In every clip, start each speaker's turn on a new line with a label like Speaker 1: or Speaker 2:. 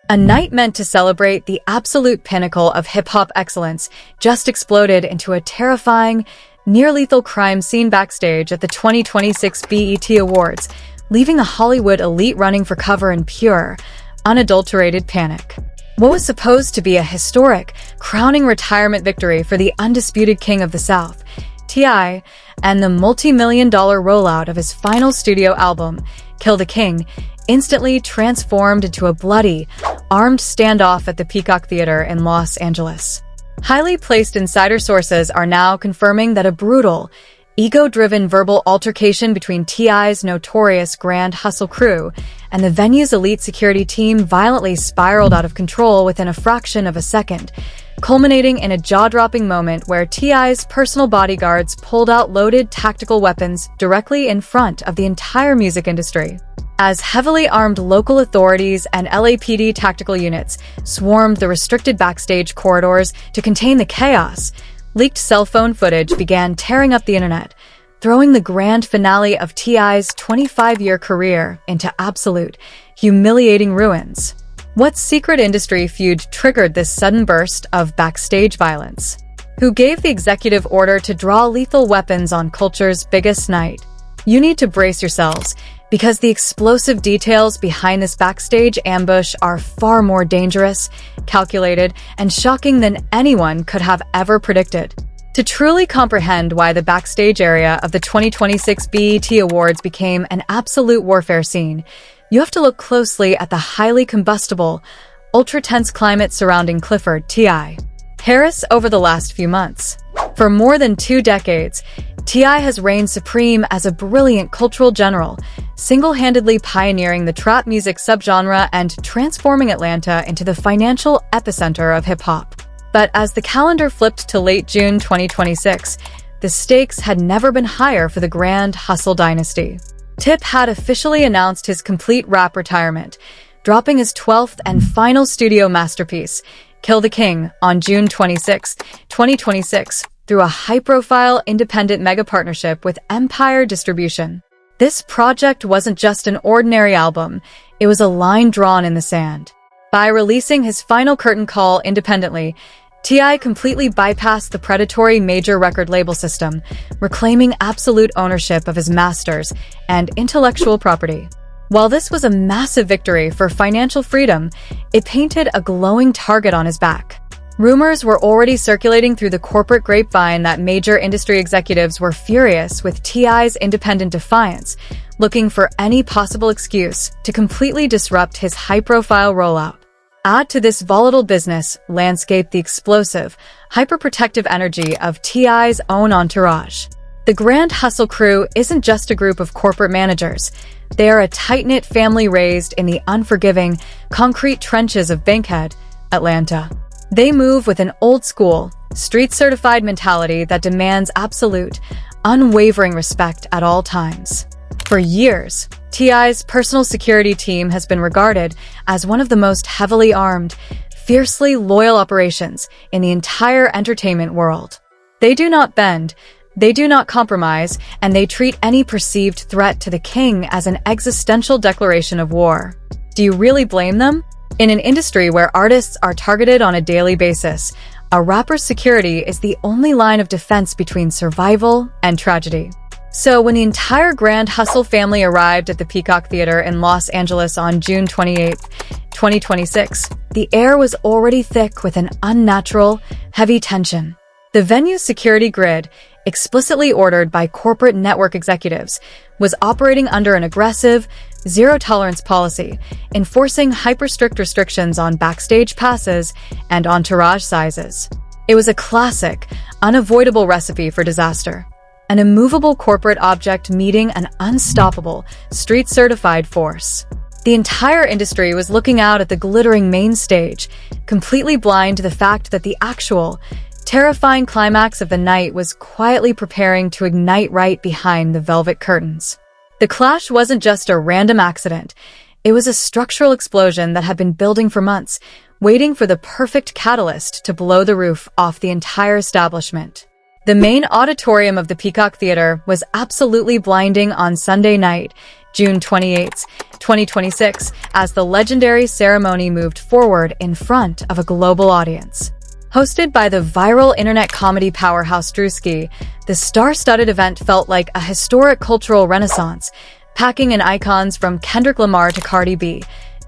Speaker 1: A night meant to celebrate the absolute pinnacle of hip-hop excellence just exploded into a terrifying, near-lethal crime scene backstage at the 2026 BET Awards, leaving a Hollywood elite running for cover in pure, unadulterated panic. What was supposed to be a historic, crowning retirement victory for the undisputed king of the South, T.I., and the multi-million-dollar rollout of his final studio album, Kill the King, instantly transformed into a bloody, armed standoff at the Peacock Theater in Los Angeles. Highly placed insider sources are now confirming that a brutal, ego-driven verbal altercation between T.I.'s notorious Grand Hustle crew and the venue's elite security team violently spiraled out of control within a fraction of a second, culminating in a jaw-dropping moment where T.I.'s personal bodyguards pulled out loaded tactical weapons directly in front of the entire music industry. As heavily armed local authorities and LAPD tactical units swarmed the restricted backstage corridors to contain the chaos, leaked cell phone footage began tearing up the internet, throwing the grand finale of T.I.'s 25-year career into absolute, humiliating ruins. What secret industry feud triggered this sudden burst of backstage violence? Who gave the executive order to draw lethal weapons on culture's biggest night? You need to brace yourselves, because the explosive details behind this backstage ambush are far more dangerous, calculated, and shocking than anyone could have ever predicted. To truly comprehend why the backstage area of the 2026 BET Awards became an absolute warfare scene, you have to look closely at the highly combustible, ultra-tense climate surrounding Clifford T.I. Harris over the last few months. For more than 2 decades, T.I. has reigned supreme as a brilliant cultural general, single-handedly pioneering the trap music subgenre and transforming Atlanta into the financial epicenter of hip-hop. But as the calendar flipped to late June 2026, the stakes had never been higher for the Grand Hustle dynasty. Tip had officially announced his complete rap retirement, dropping his 12th and final studio masterpiece, Kill the King, on June 26, 2026, through a high-profile independent mega-partnership with Empire Distribution. This project wasn't just an ordinary album, it was a line drawn in the sand. By releasing his final curtain call independently, T.I. completely bypassed the predatory major record label system, reclaiming absolute ownership of his masters and intellectual property. While this was a massive victory for financial freedom, it painted a glowing target on his back. Rumors were already circulating through the corporate grapevine that major industry executives were furious with T.I.'s independent defiance, looking for any possible excuse to completely disrupt his high-profile rollout. Add to this volatile business landscape the explosive, hyper-protective energy of T.I.'s own entourage. The Grand Hustle crew isn't just a group of corporate managers. They are a tight-knit family raised in the unforgiving, concrete trenches of Bankhead, Atlanta. They move with an old-school, street-certified mentality that demands absolute, unwavering respect at all times. For years, T.I.'s personal security team has been regarded as one of the most heavily armed, fiercely loyal operations in the entire entertainment world. They do not bend, they do not compromise, and they treat any perceived threat to the king as an existential declaration of war. Do you really blame them? In an industry where artists are targeted on a daily basis, a rapper's security is the only line of defense between survival and tragedy. So when the entire Grand Hustle family arrived at the Peacock Theater in Los Angeles on June 28, 2026, the air was already thick with an unnatural, heavy tension. The venue's security grid, explicitly ordered by corporate network executives, was operating under an aggressive, zero-tolerance policy, enforcing hyper-strict restrictions on backstage passes and entourage sizes. It was a classic, unavoidable recipe for disaster. An immovable corporate object meeting an unstoppable, street-certified force. The entire industry was looking out at the glittering main stage, completely blind to the fact that the actual, terrifying climax of the night was quietly preparing to ignite right behind the velvet curtains. The clash wasn't just a random accident. It was a structural explosion that had been building for months, waiting for the perfect catalyst to blow the roof off the entire establishment. The main auditorium of the Peacock Theater was absolutely blinding on Sunday night, June 28, 2026, as the legendary ceremony moved forward in front of a global audience. Hosted by the viral internet comedy powerhouse Drewski, the star-studded event felt like a historic cultural renaissance, packing in icons from Kendrick Lamar to Cardi B.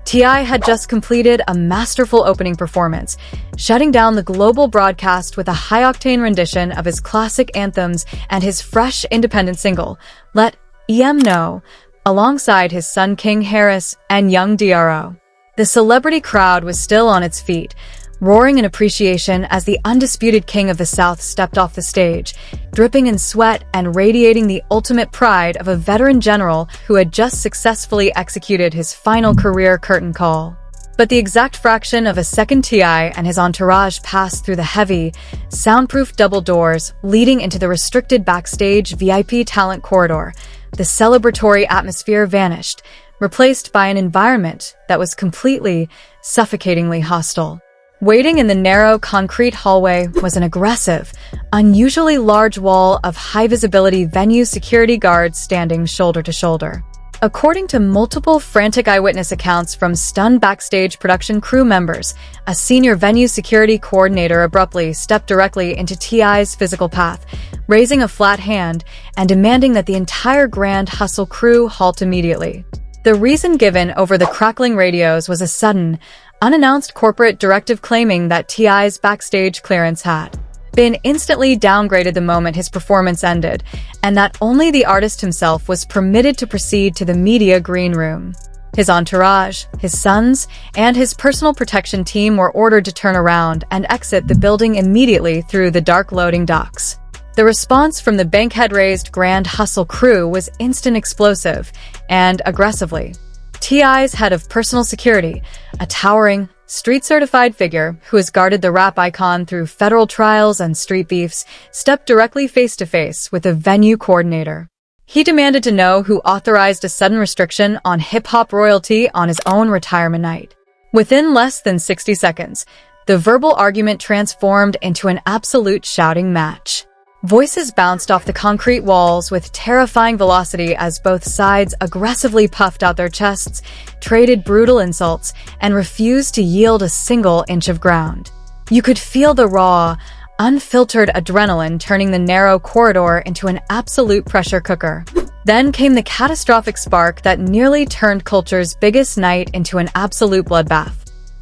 Speaker 1: T.I. had just completed a masterful opening performance, shutting down the global broadcast with a high-octane rendition of his classic anthems and his fresh independent single, Let Em Know, alongside his son King Harris and young DRO. The celebrity crowd was still on its feet, roaring in appreciation as the undisputed king of the South stepped off the stage, dripping in sweat and radiating the ultimate pride of a veteran general who had just successfully executed his final career curtain call. But the exact fraction of a second, T.I. and his entourage passed through the heavy, soundproof double doors leading into the restricted backstage VIP talent corridor. The celebratory atmosphere vanished, replaced by an environment that was completely, suffocatingly hostile. Waiting in the narrow concrete hallway was an aggressive, unusually large wall of high-visibility venue security guards standing shoulder to shoulder. According to multiple frantic eyewitness accounts from stunned backstage production crew members, a senior venue security coordinator abruptly stepped directly into T.I.'s physical path, raising a flat hand and demanding that the entire Grand Hustle crew halt immediately. The reason given over the crackling radios was a sudden, unannounced corporate directive claiming that T.I.'s backstage clearance had been instantly downgraded the moment his performance ended, and that only the artist himself was permitted to proceed to the media green room. His entourage, his sons, and his personal protection team were ordered to turn around and exit the building immediately through the dark loading docks. The response from the bankhead-raised Grand Hustle crew was instant, explosive, and aggressively. T.I.'s head of personal security, a towering, street-certified figure who has guarded the rap icon through federal trials and street beefs, stepped directly face-to-face with the venue coordinator. He demanded to know who authorized a sudden restriction on hip-hop royalty on his own retirement night. Within less than 60 seconds, the verbal argument transformed into an absolute shouting match. Voices bounced off the concrete walls with terrifying velocity as both sides aggressively puffed out their chests, traded brutal insults, and refused to yield a single inch of ground. You could feel the raw, unfiltered adrenaline turning the narrow corridor into an absolute pressure cooker. Then came the catastrophic spark that nearly turned culture's biggest night into an absolute bloodbath.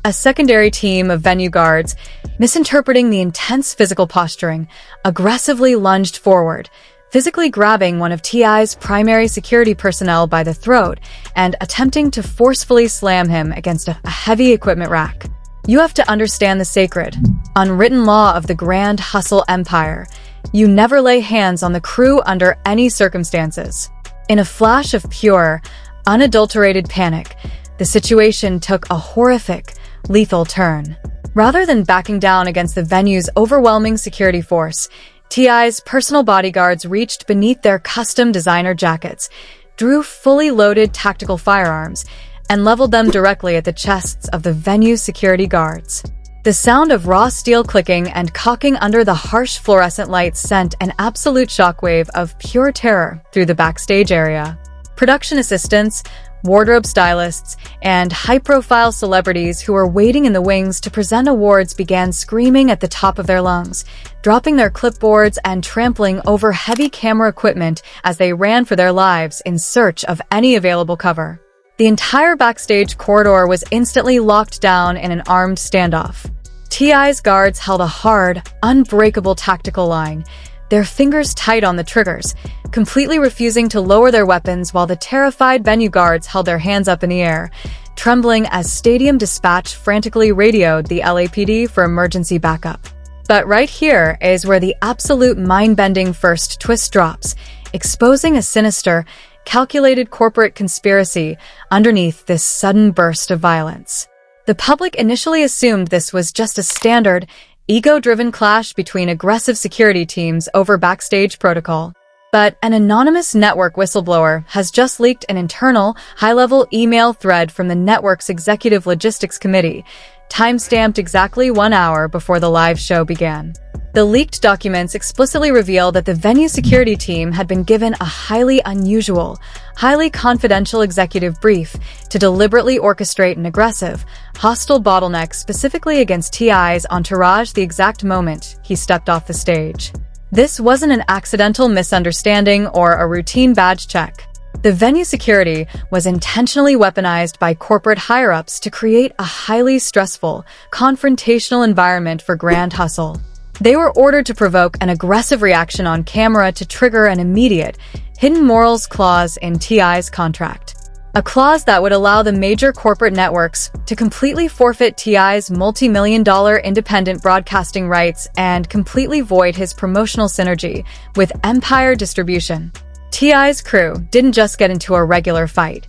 Speaker 1: A secondary team of venue guards, misinterpreting the intense physical posturing, aggressively lunged forward, physically grabbing one of T.I.'s primary security personnel by the throat and attempting to forcefully slam him against a heavy equipment rack. You have to understand the sacred, unwritten law of the Grand Hustle Empire. You never lay hands on the crew under any circumstances. In a flash of pure, unadulterated panic, the situation took a horrific, lethal turn. Rather than backing down against the venue's overwhelming security force, T.I.'s personal bodyguards reached beneath their custom designer jackets, drew fully loaded tactical firearms, and leveled them directly at the chests of the venue's security guards. The sound of raw steel clicking and cocking under the harsh fluorescent lights sent an absolute shockwave of pure terror through the backstage area. Production assistants, wardrobe stylists, and high-profile celebrities who were waiting in the wings to present awards began screaming at the top of their lungs, dropping their clipboards and trampling over heavy camera equipment as they ran for their lives in search of any available cover. The entire backstage corridor was instantly locked down in an armed standoff. T.I.'s guards held a hard, unbreakable tactical line, their fingers tight on the triggers, completely refusing to lower their weapons while the terrified venue guards held their hands up in the air, trembling as Stadium Dispatch frantically radioed the LAPD for emergency backup. But right here is where the absolute mind-bending first twist drops, exposing a sinister, calculated corporate conspiracy underneath this sudden burst of violence. The public initially assumed this was just a standard, ego-driven clash between aggressive security teams over backstage protocol. But an anonymous network whistleblower has just leaked an internal, high-level email thread from the network's executive logistics committee, time-stamped exactly 1 hour before the live show began. The leaked documents explicitly reveal that the venue security team had been given a highly unusual, highly confidential executive brief to deliberately orchestrate an aggressive, hostile bottleneck specifically against T.I.'s entourage the exact moment he stepped off the stage. This wasn't an accidental misunderstanding or a routine badge check. The venue security was intentionally weaponized by corporate higher-ups to create a highly stressful, confrontational environment for Grand Hustle. They were ordered to provoke an aggressive reaction on camera to trigger an immediate, hidden morals clause in T.I.'s contract. A clause that would allow the major corporate networks to completely forfeit T.I.'s multi-million-dollar independent broadcasting rights and completely void his promotional synergy with Empire Distribution. T.I.'s crew didn't just get into a regular fight.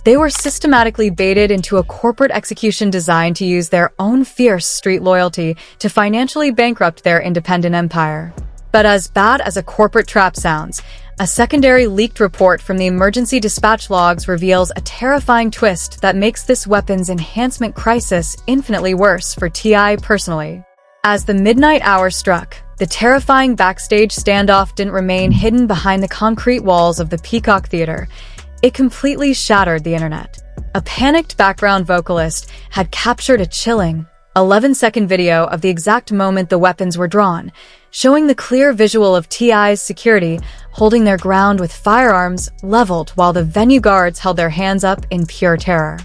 Speaker 1: They were systematically baited into a corporate execution designed to use their own fierce street loyalty to financially bankrupt their independent empire. But as bad as a corporate trap sounds, a secondary leaked report from the emergency dispatch logs reveals a terrifying twist that makes this weapons enhancement crisis infinitely worse for T.I. personally. As the midnight hour struck, the terrifying backstage standoff didn't remain hidden behind the concrete walls of the Peacock Theater. It completely shattered the internet. A panicked background vocalist had captured a chilling, 11-second video of the exact moment the weapons were drawn, showing the clear visual of T.I.'s security holding their ground with firearms leveled while the venue guards held their hands up in pure terror.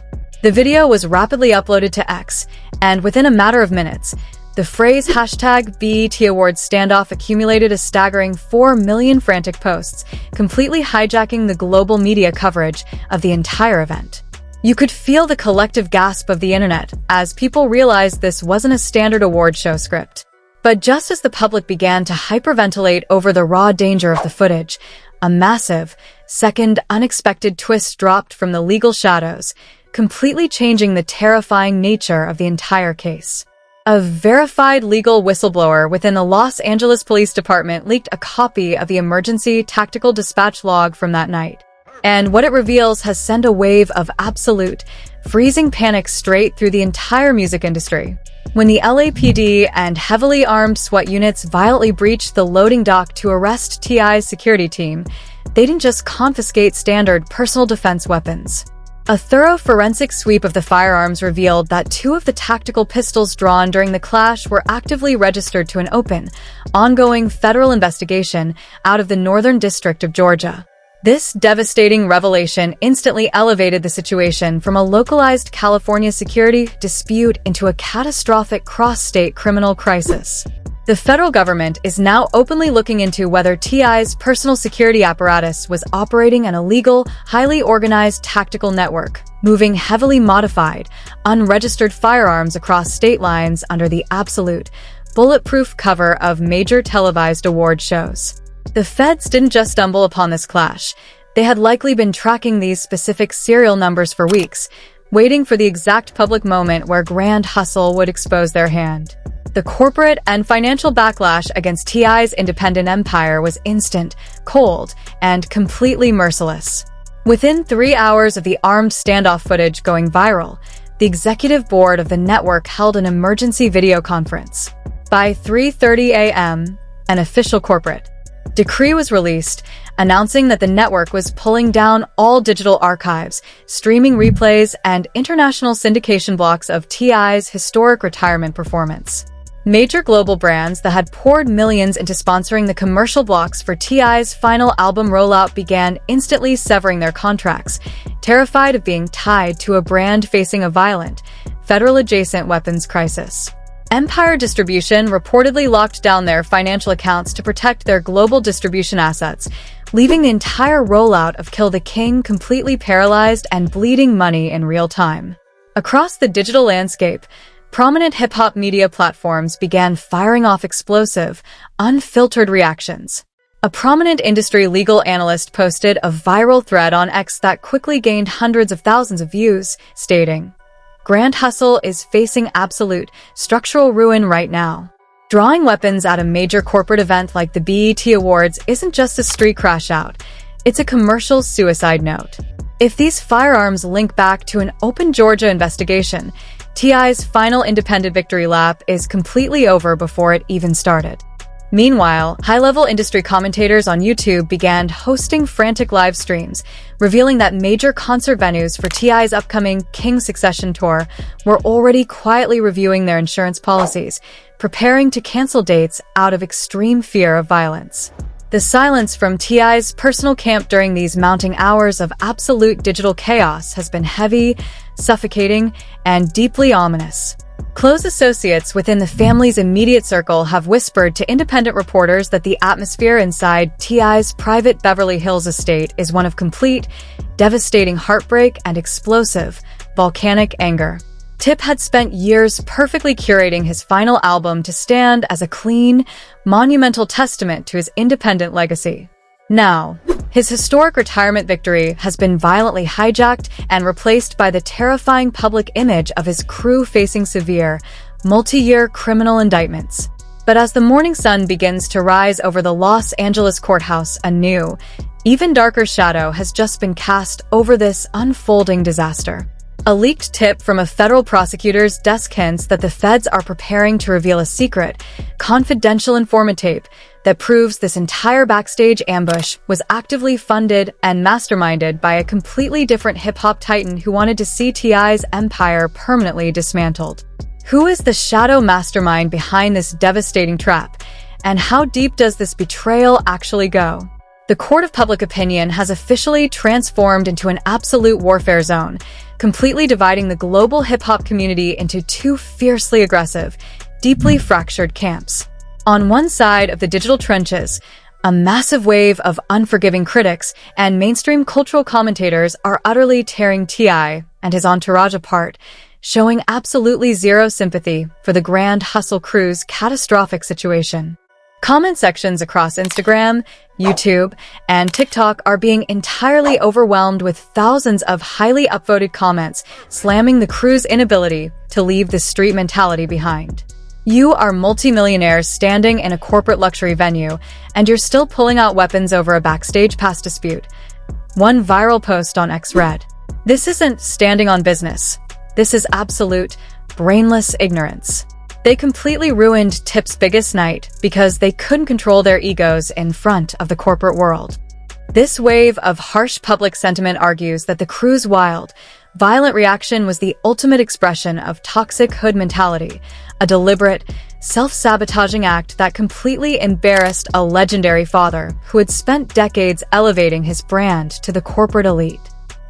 Speaker 1: The video was rapidly uploaded to X, and within a matter of minutes, the phrase #BET Awards standoff accumulated a staggering 4 million frantic posts, completely hijacking the global media coverage of the entire event. You could feel the collective gasp of the internet as people realized this wasn't a standard award show script. But just as the public began to hyperventilate over the raw danger of the footage, a massive, second, unexpected twist dropped from the legal shadows, completely changing the terrifying nature of the entire case. A verified legal whistleblower within the Los Angeles Police Department leaked a copy of the emergency tactical dispatch log from that night. And what it reveals has sent a wave of absolute, freezing panic straight through the entire music industry. When the LAPD and heavily armed SWAT units violently breached the loading dock to arrest T.I.'s security team, they didn't just confiscate standard personal defense weapons. A thorough forensic sweep of the firearms revealed that 2 of the tactical pistols drawn during the clash were actively registered to an open, ongoing federal investigation out of the Northern District of Georgia. This devastating revelation instantly elevated the situation from a localized California security dispute into a catastrophic cross-state criminal crisis. The federal government is now openly looking into whether T.I.'s personal security apparatus was operating an illegal, highly organized tactical network, moving heavily modified, unregistered firearms across state lines under the absolute, bulletproof cover of major televised award shows. The feds didn't just stumble upon this clash. They had likely been tracking these specific serial numbers for weeks, waiting for the exact public moment where Grand Hustle would expose their hand. The corporate and financial backlash against T.I.'s independent empire was instant, cold, and completely merciless. Within 3 hours of the armed standoff footage going viral, the executive board of the network held an emergency video conference. By 3:30 a.m., an official corporate decree was released, announcing that the network was pulling down all digital archives, streaming replays, and international syndication blocks of T.I.'s historic retirement performance. Major global brands that had poured millions into sponsoring the commercial blocks for T.I.'s final album rollout began instantly severing their contracts, terrified of being tied to a brand facing a violent, federal-adjacent weapons crisis. Empire Distribution reportedly locked down their financial accounts to protect their global distribution assets, leaving the entire rollout of Kill the King completely paralyzed and bleeding money in real time. Across the digital landscape, prominent hip-hop media platforms began firing off explosive, unfiltered reactions. A prominent industry legal analyst posted a viral thread on X that quickly gained hundreds of thousands of views, stating, "Grand Hustle is facing absolute, structural ruin right now. Drawing weapons at a major corporate event like the BET Awards isn't just a street crash out, it's a commercial suicide note. If these firearms link back to an open Georgia investigation, T.I.'s final independent victory lap is completely over before it even started. Meanwhile, high-level industry commentators on YouTube began hosting frantic live streams, revealing that major concert venues for T.I.'s upcoming King Succession Tour were already quietly reviewing their insurance policies, preparing to cancel dates out of extreme fear of violence. The silence from T.I.'s personal camp during these mounting hours of absolute digital chaos has been heavy, suffocating, and deeply ominous. Close associates within the family's immediate circle have whispered to independent reporters that the atmosphere inside T.I.'s private Beverly Hills estate is one of complete, devastating heartbreak and explosive, volcanic anger. Tip had spent years perfectly curating his final album to stand as a clean, monumental testament to his independent legacy. Now, his historic retirement victory has been violently hijacked and replaced by the terrifying public image of his crew facing severe, multi-year criminal indictments. But as the morning sun begins to rise over the Los Angeles courthouse, a new, even darker shadow has just been cast over this unfolding disaster. A leaked tip from a federal prosecutor's desk hints that the feds are preparing to reveal a secret, confidential informant tape that proves this entire backstage ambush was actively funded and masterminded by a completely different hip-hop titan who wanted to see T.I.'s empire permanently dismantled. Who is the shadow mastermind behind this devastating trap, and how deep does this betrayal actually go? The court of public opinion has officially transformed into an absolute warfare zone, completely dividing the global hip-hop community into two fiercely aggressive, deeply fractured camps. On one side of the digital trenches, a massive wave of unforgiving critics and mainstream cultural commentators are utterly tearing T.I. and his entourage apart, showing absolutely zero sympathy for the Grand Hustle crew's catastrophic situation. Comment sections across Instagram, YouTube, and TikTok are being entirely overwhelmed with thousands of highly upvoted comments slamming the crew's inability to leave the street mentality behind. You are multimillionaires standing in a corporate luxury venue, and you're still pulling out weapons over a backstage pass dispute. One viral post on X read, "This isn't standing on business. This is absolute, brainless ignorance." They completely ruined Tip's biggest night because they couldn't control their egos in front of the corporate world. This wave of harsh public sentiment argues that the crew's wild, violent reaction was the ultimate expression of toxic hood mentality, a deliberate, self-sabotaging act that completely embarrassed a legendary father who had spent decades elevating his brand to the corporate elite.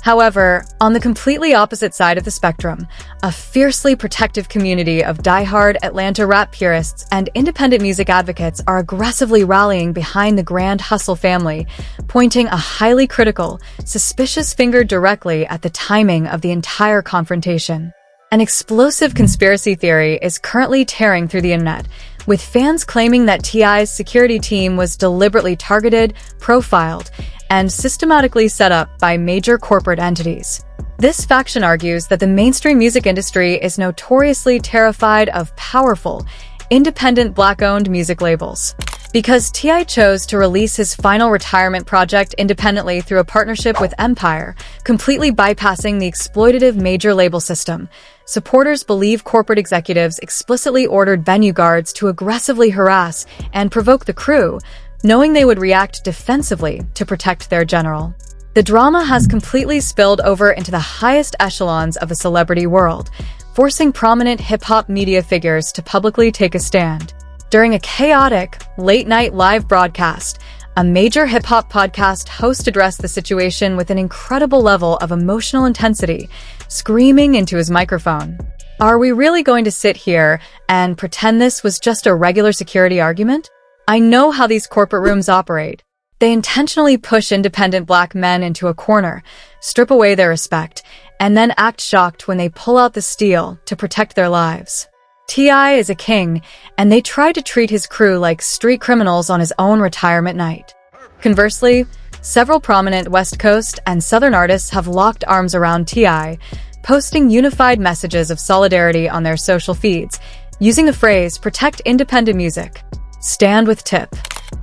Speaker 1: However, on the completely opposite side of the spectrum, a fiercely protective community of die-hard Atlanta rap purists and independent music advocates are aggressively rallying behind the Grand Hustle family, pointing a highly critical, suspicious finger directly at the timing of the entire confrontation. An explosive conspiracy theory is currently tearing through the internet, with fans claiming that T.I.'s security team was deliberately targeted, profiled, and systematically set up by major corporate entities. This faction argues that the mainstream music industry is notoriously terrified of powerful, independent Black-owned music labels. Because T.I. chose to release his final retirement project independently through a partnership with Empire, completely bypassing the exploitative major label system, supporters believe corporate executives explicitly ordered venue guards to aggressively harass and provoke the crew, knowing they would react defensively to protect their general. The drama has completely spilled over into the highest echelons of the celebrity world, forcing prominent hip-hop media figures to publicly take a stand. During a chaotic, late-night live broadcast, a major hip-hop podcast host addressed the situation with an incredible level of emotional intensity, screaming into his microphone, "Are we really going to sit here and pretend this was just a regular security argument? I know how these corporate rooms operate. They intentionally push independent Black men into a corner, strip away their respect, and then act shocked when they pull out the steel to protect their lives. T.I. is a king, and they try to treat his crew like street criminals on his own retirement night." Conversely, several prominent West Coast and Southern artists have locked arms around T.I., posting unified messages of solidarity on their social feeds, using the phrase "protect independent music," "stand with Tip,"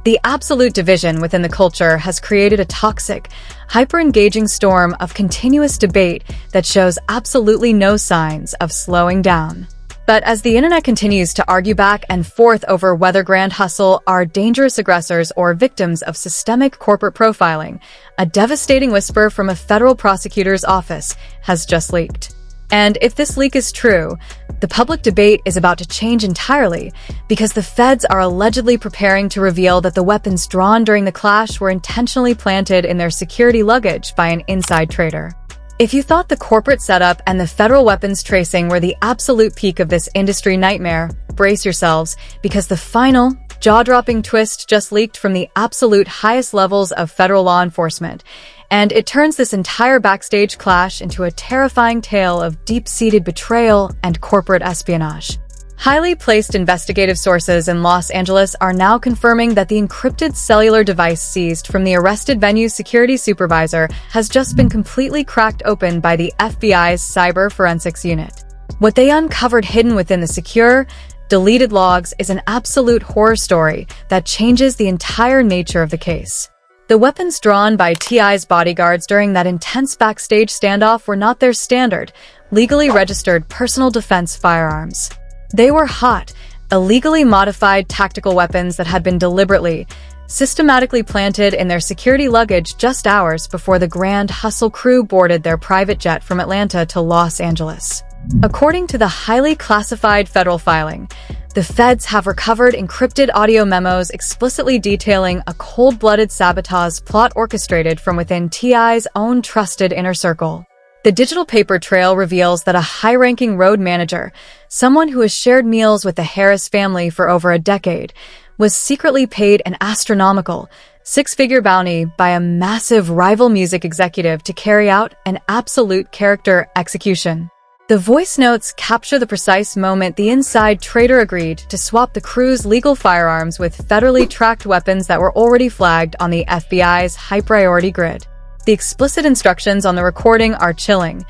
Speaker 1: The absolute division within the culture has created a toxic, hyper-engaging storm of continuous debate that shows absolutely no signs of slowing down. But as the internet continues to argue back and forth over whether Grand Hustle are dangerous aggressors or victims of systemic corporate profiling, a devastating whisper from a federal prosecutor's office has just leaked. And if this leak is true, the public debate is about to change entirely because the feds are allegedly preparing to reveal that the weapons drawn during the clash were intentionally planted in their security luggage by an inside trader. If you thought the corporate setup and the federal weapons tracing were the absolute peak of this industry nightmare, brace yourselves, because the final, jaw-dropping twist just leaked from the absolute highest levels of federal law enforcement, and it turns this entire backstage clash into a terrifying tale of deep-seated betrayal and corporate espionage. Highly placed investigative sources in Los Angeles are now confirming that the encrypted cellular device seized from the arrested venue's security supervisor has just been completely cracked open by the FBI's cyber forensics unit. What they uncovered hidden within the secure, deleted logs is an absolute horror story that changes the entire nature of the case. The weapons drawn by T.I.'s bodyguards during that intense backstage standoff were not their standard, legally registered personal defense firearms. They were hot, illegally modified tactical weapons that had been deliberately, systematically planted in their security luggage just hours before the Grand Hustle crew boarded their private jet from Atlanta to Los Angeles. According to the highly classified federal filing, the feds have recovered encrypted audio memos explicitly detailing a cold-blooded sabotage plot orchestrated from within T.I.'s own trusted inner circle. The digital paper trail reveals that a high-ranking road manager, someone who has shared meals with the Harris family for over a decade, was secretly paid an astronomical, six-figure bounty by a massive rival music executive to carry out an absolute character execution. The voice notes capture the precise moment the inside trader agreed to swap the crew's legal firearms with federally tracked weapons that were already flagged on the FBI's high-priority grid. The explicit instructions on the recording are chilling.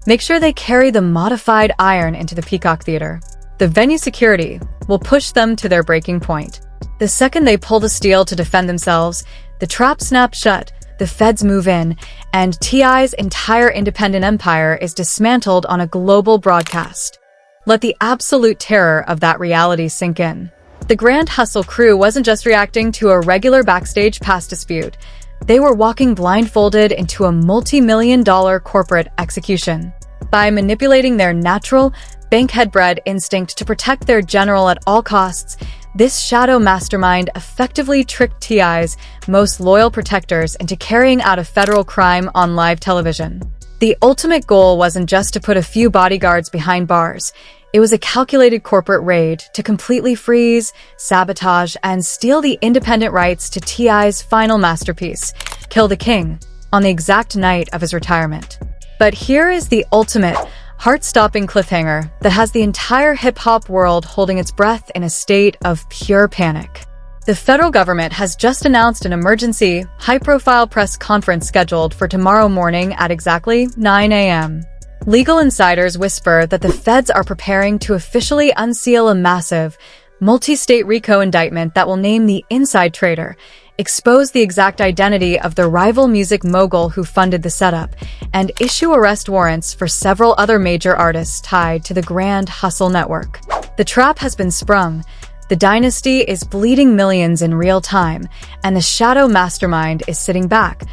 Speaker 1: Make sure they carry the modified iron into the Peacock Theater. The venue security will push them to their breaking point. The second they pull the steel to defend themselves, the trap snaps shut, the feds move in, and T.I.'s entire independent empire is dismantled on a global broadcast. Let the absolute terror of that reality sink in. The Grand Hustle crew wasn't just reacting to a regular backstage pass dispute. They were walking blindfolded into a multi-million-dollar corporate execution. By manipulating their natural, bankhead-bred instinct to protect their general at all costs, this shadow mastermind effectively tricked T.I.'s most loyal protectors into carrying out a federal crime on live television. The ultimate goal wasn't just to put a few bodyguards behind bars. It was a calculated corporate raid to completely freeze, sabotage, and steal the independent rights to T.I.'s final masterpiece, Kill the King, on the exact night of his retirement. But here is the ultimate, heart-stopping cliffhanger that has the entire hip-hop world holding its breath in a state of pure panic. The federal government has just announced an emergency, high-profile press conference scheduled for tomorrow morning at exactly 9 a.m. Legal insiders whisper that the feds are preparing to officially unseal a massive, multi-state RICO indictment that will name the inside trader, expose the exact identity of the rival music mogul who funded the setup, and issue arrest warrants for several other major artists tied to the Grand Hustle network. The trap has been sprung. The dynasty is bleeding millions in real time, and the shadow mastermind is sitting back,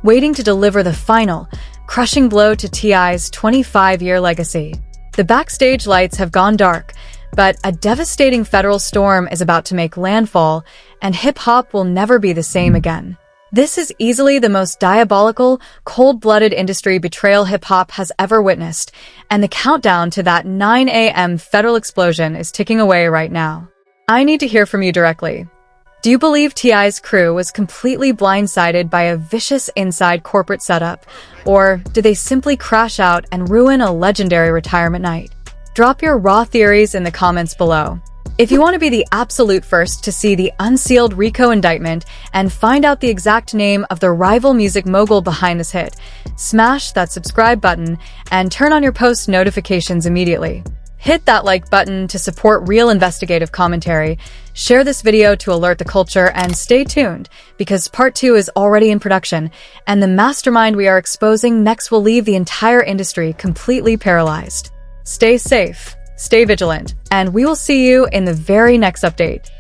Speaker 1: waiting to deliver the final, crushing blow to T.I.'s 25-year legacy. The backstage lights have gone dark, but a devastating federal storm is about to make landfall, and hip-hop will never be the same again. This is easily the most diabolical, cold-blooded industry betrayal hip-hop has ever witnessed, and the countdown to that 9 a.m. federal explosion is ticking away right now. I need to hear from you directly. Do you believe T.I.'s crew was completely blindsided by a vicious inside corporate setup, or did they simply crash out and ruin a legendary retirement night? Drop your raw theories in the comments below. If you want to be the absolute first to see the unsealed RICO indictment and find out the exact name of the rival music mogul behind this hit, smash that subscribe button and turn on your post notifications immediately. Hit that like button to support real investigative commentary, share this video to alert the culture, and stay tuned because part 2 is already in production, and the mastermind we are exposing next will leave the entire industry completely paralyzed. Stay safe, stay vigilant, and we will see you in the very next update.